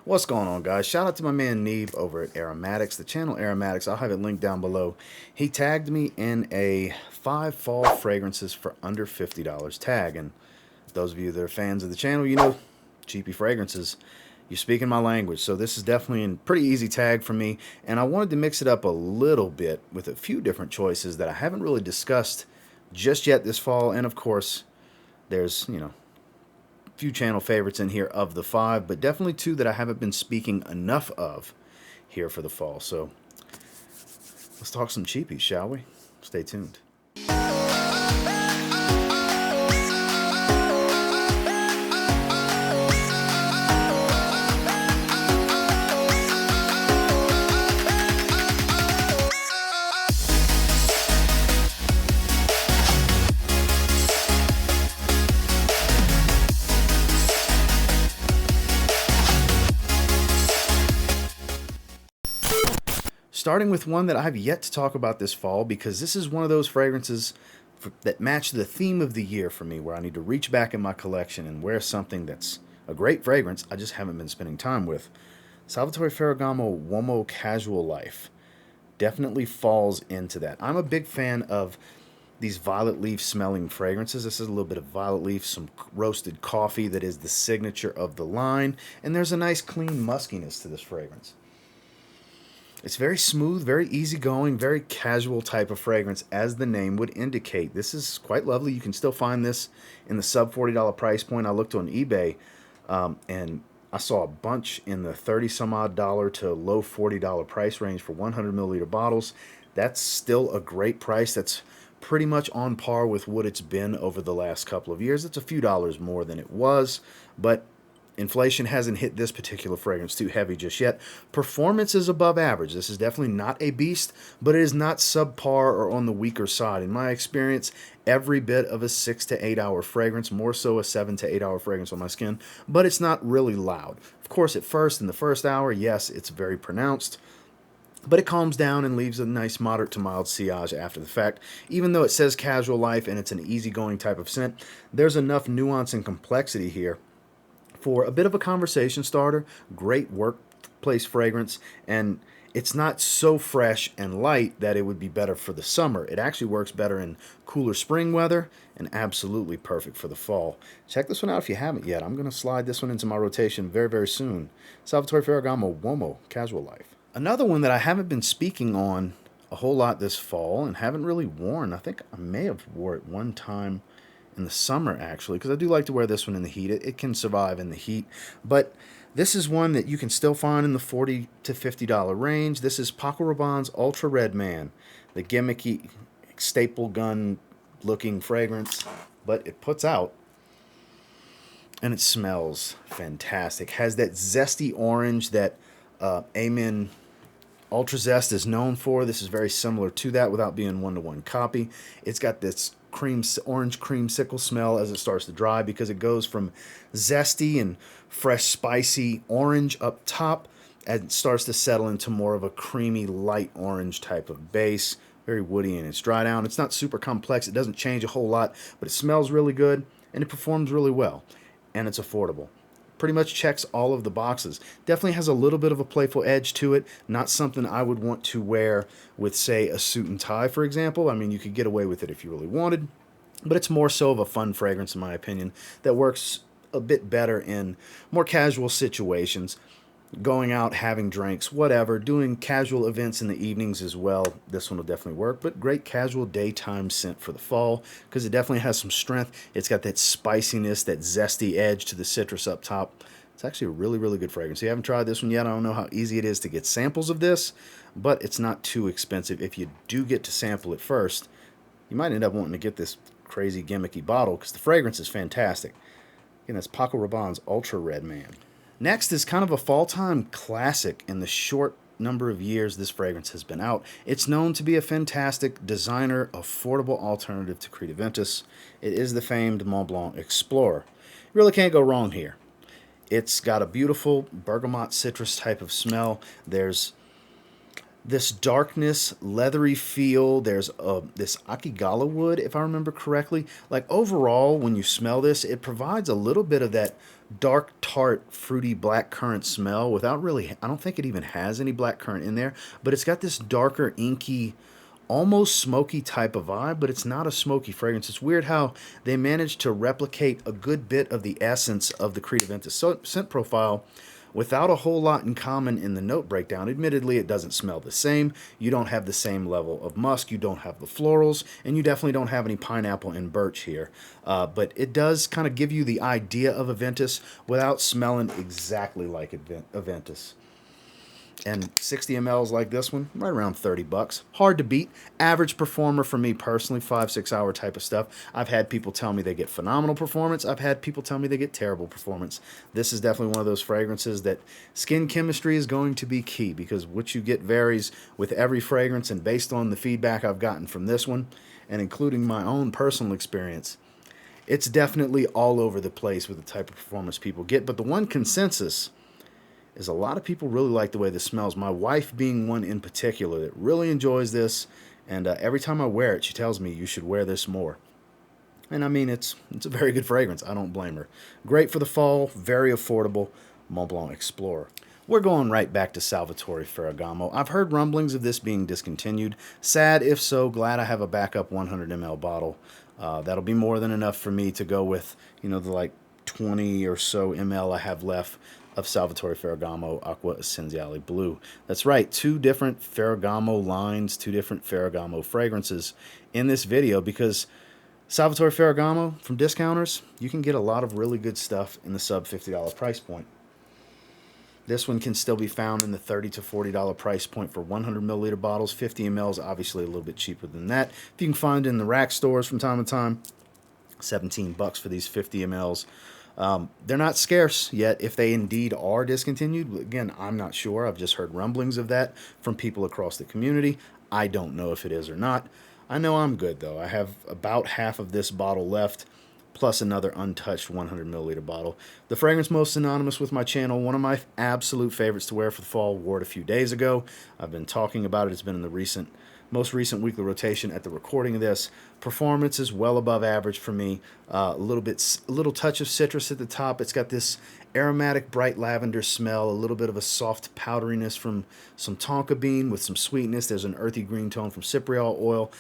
What's going on, guys? Shout out to my man Neve over at Aromatix, the channel Aromatix. I'll have it linked down below. He tagged me in a 5 fall fragrances for under $50 tag. And those of you that are fans of the channel, you know, cheapy fragrances, you're speaking my language. So this is definitely a pretty easy tag for me. And I wanted to mix it up a little bit with a few different choices that I haven't really discussed just yet this fall. And of course, there's, few channel favorites in here of the 5, but definitely 2 that I haven't been speaking enough of here for the fall. So let's talk some cheapies, shall we? Stay tuned. Starting with one that I have yet to talk about this fall, because this is one of those fragrances that match the theme of the year for me, where I need to reach back in my collection and wear something that's a great fragrance I just haven't been spending time with. Salvatore Ferragamo Uomo Casual Life definitely falls into that. I'm a big fan of these violet leaf smelling fragrances. This is a little bit of violet leaf, some roasted coffee that is the signature of the line, and there's a nice clean muskiness to this fragrance. It's very smooth, very easygoing, very casual type of fragrance, as the name would indicate. This is quite lovely. You can still find this in the sub $40 price point. I looked on eBay, and I saw a bunch in the 30 some odd dollar to low $40 price range for 100 milliliter bottles. That's still a great price. That's pretty much on par with what it's been over the last couple of years. It's a few dollars more than it was, but inflation hasn't hit this particular fragrance too heavy just yet. Performance is above average. This is definitely not a beast, but it is not subpar or on the weaker side. In my experience, every bit of a 6 to 8 hour fragrance, more so a 7 to 8 hour fragrance on my skin, but it's not really loud. Of course, at first, in the first hour, yes, it's very pronounced, but it calms down and leaves a nice moderate to mild sillage after the fact. Even though it says casual life and it's an easygoing type of scent, there's enough nuance and complexity here for a bit of a conversation starter. Great workplace fragrance, and it's not so fresh and light that it would be better for the summer. It actually works better in cooler spring weather and absolutely perfect for the fall. Check this one out if you haven't yet. I'm going to slide this one into my rotation very, very soon. Salvatore Ferragamo Uomo Casual Life. Another one that I haven't been speaking on a whole lot this fall and haven't really worn. I think I may have wore it one time in the summer, actually, because I do like to wear this one in the heat. It can survive in the heat, but this is one that you can still find in the $40 to $50 range. This is Paco Rabanne's Ultrared Man, the gimmicky staple gun looking fragrance, but it puts out and it smells fantastic. Has that zesty orange that Amen Ultra Zest is known for. This is very similar to that without being one-to-one copy. It's got this orange creamsicle smell as it starts to dry, because it goes from zesty and fresh spicy orange up top and it starts to settle into more of a creamy light orange type of base. Very woody in its dry down. It's not super complex. It doesn't change a whole lot, but it smells really good and it performs really well, and it's affordable. Pretty much checks all of the boxes. Definitely has a little bit of a playful edge to it. Not something I would want to wear with, say, a suit and tie, for example. I mean, you could get away with it if you really wanted, but it's more so of a fun fragrance, in my opinion, that works a bit better in more casual situations. Going out, having drinks, whatever, doing casual events in the evenings as well. This one will definitely work, but great casual daytime scent for the fall, because it definitely has some strength. It's got that spiciness, that zesty edge to the citrus up top. It's actually a really, really good fragrance. If you haven't tried this one yet, I don't know how easy it is to get samples of this, but it's not too expensive. If you do get to sample it first, you might end up wanting to get this crazy gimmicky bottle, because the fragrance is fantastic. Again, that's Paco Rabanne's Ultrared Man. Next is kind of a fall-time classic in the short number of years this fragrance has been out. It's known to be a fantastic designer, affordable alternative to Creed Aventus. It is the famed Montblanc Explorer. You really can't go wrong here. It's got a beautiful bergamot citrus type of smell. There's this darkness, leathery feel. There's this Akigala wood, if I remember correctly. Like overall, when you smell this, it provides a little bit of that dark, tart, fruity black currant smell without really, I don't think it even has any black currant in there, but it's got this darker, inky, almost smoky type of vibe, but it's not a smoky fragrance. It's weird how they managed to replicate a good bit of the essence of the Creed Aventus scent profile without a whole lot in common in the note breakdown. Admittedly, it doesn't smell the same. You don't have the same level of musk. You don't have the florals, and you definitely don't have any pineapple and birch here. But it does kind of give you the idea of Aventus without smelling exactly like Aventus. And 60 mLs like this one, right around 30 bucks. Hard to beat. Average performer for me personally, 5-6 hour type of stuff. I've had people tell me they get phenomenal performance. I've had people tell me they get terrible performance. This is definitely one of those fragrances that skin chemistry is going to be key, because what you get varies with every fragrance, and based on the feedback I've gotten from this one, and including my own personal experience, it's definitely all over the place with the type of performance people get. But the one consensus is a lot of people really like the way this smells. My wife being one in particular that really enjoys this, and every time I wear it, she tells me you should wear this more. And I mean, it's a very good fragrance. I don't blame her. Great for the fall, very affordable. Montblanc Explorer. We're going right back to Salvatore Ferragamo. I've heard rumblings of this being discontinued. Sad if so. Glad I have a backup 100 ml bottle. That'll be more than enough for me to go with, the like 20 or so ml I have left of Salvatore Ferragamo Acqua Essenziale Blue. That's right, 2 different Ferragamo lines, 2 different Ferragamo fragrances in this video, because Salvatore Ferragamo from discounters, you can get a lot of really good stuff in the sub $50 price point. This one can still be found in the $30 to $40 price point for 100 milliliter bottles. 50 ml obviously a little bit cheaper than that. If you can find it in the rack stores from time to time, 17 bucks for these 50 mls. They're not scarce yet if they indeed are discontinued. Again, I'm not sure. I've just heard rumblings of that from people across the community. I don't know if it is or not. I know I'm good, though. I have about half of this bottle left, plus another untouched 100 milliliter bottle. The fragrance most synonymous with my channel, one of my absolute favorites to wear for the fall. Wore it a few days ago. I've been talking about it. It's been in the most recent weekly rotation at the recording of this. Performance is well above average for me. A little touch of citrus at the top. It's got this aromatic bright lavender smell, a little bit of a soft powderiness from some tonka bean with some sweetness. There's an earthy green tone from cypriol oil.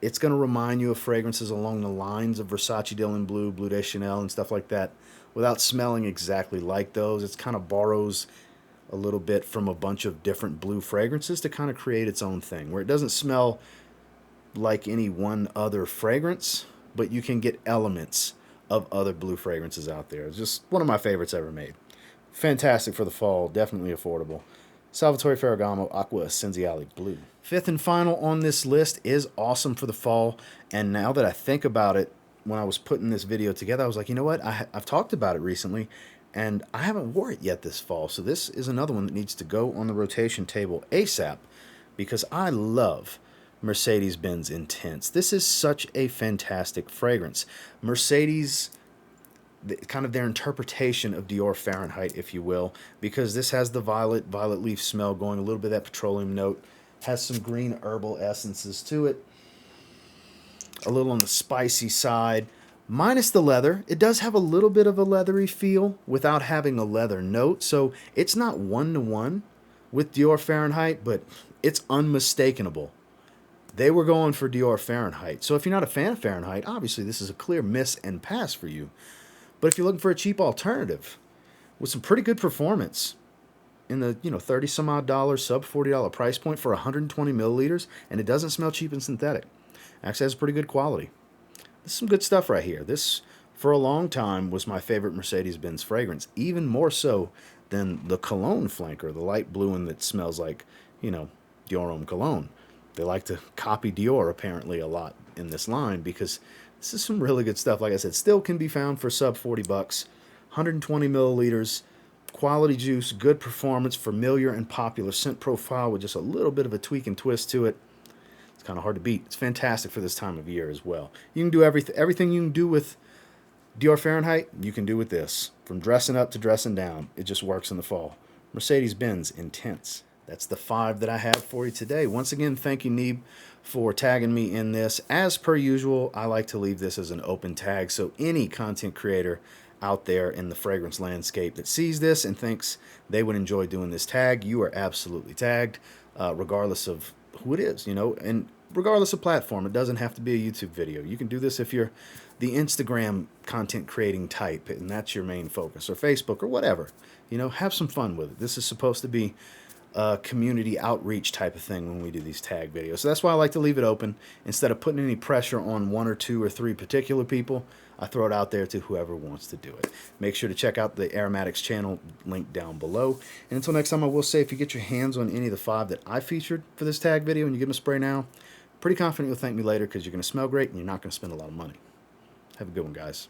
It's going to remind you of fragrances along the lines of Versace Dylan Blue, Bleu de Chanel, and stuff like that, without smelling exactly like those. It kind of borrows a little bit from a bunch of different blue fragrances to kind of create its own thing, where it doesn't smell like any one other fragrance, but you can get elements of other blue fragrances out there. It's just one of my favorites ever made. Fantastic for the fall, definitely affordable. Salvatore Ferragamo Acqua Essenziale Blue. 5th and final on this list is awesome for the fall, and now that I think about it, when I was putting this video together, I was like, you know what, I've talked about it recently, and I haven't wore it yet this fall, so this is another one that needs to go on the rotation table ASAP, because I love Mercedes-Benz Intense. This is such a fantastic fragrance. Mercedes, kind of their interpretation of Dior Fahrenheit, if you will, because this has the violet leaf smell going, a little bit of that petroleum note, has some green herbal essences to it, a little on the spicy side, minus the leather. It does have a little bit of a leathery feel without having a leather note, so it's not one-to-one with Dior Fahrenheit, but it's unmistakable. They were going for Dior Fahrenheit. So if you're not a fan of Fahrenheit, obviously this is a clear miss and pass for you. But if you're looking for a cheap alternative with some pretty good performance in the 30 some odd dollars, sub $40 price point for 120 milliliters, and it doesn't smell cheap and synthetic, actually has pretty good quality. This is some good stuff right here. This, for a long time, was my favorite Mercedes-Benz fragrance, even more so than the cologne flanker, the light blue one that smells like, Dior Homme cologne. They like to copy Dior, apparently, a lot in this line, because this is some really good stuff. Like I said, still can be found for sub 40 bucks. 120 milliliters, quality juice, good performance, familiar and popular scent profile with just a little bit of a tweak and twist to it. It's kind of hard to beat. It's fantastic for this time of year as well. You can do everything you can do with Dior Fahrenheit, you can do with this. From dressing up to dressing down, it just works in the fall. Mercedes-Benz Intense. that's the 5 that I have for you today. Once again, thank you, Neeb, for tagging me in this. As per usual, I like to leave this as an open tag, so any content creator out there in the fragrance landscape that sees this and thinks they would enjoy doing this tag, you are absolutely tagged, regardless of who it is, you know, and regardless of platform. It doesn't have to be a YouTube video. You can do this if you're the Instagram content creating type and that's your main focus, or Facebook, or whatever. You know, have some fun with it. This is supposed to be a community outreach type of thing when we do these tag videos. So that's why I like to leave it open. Instead of putting any pressure on 1 or 2 or 3 particular people, I throw it out there to whoever wants to do it. Make sure to check out the Aromatix channel, link down below. And until next time, I will say, if you get your hands on any of the 5 that I featured for this tag video and you give them a spray now, pretty confident you'll thank me later, because you're going to smell great and you're not going to spend a lot of money. Have a good one, guys.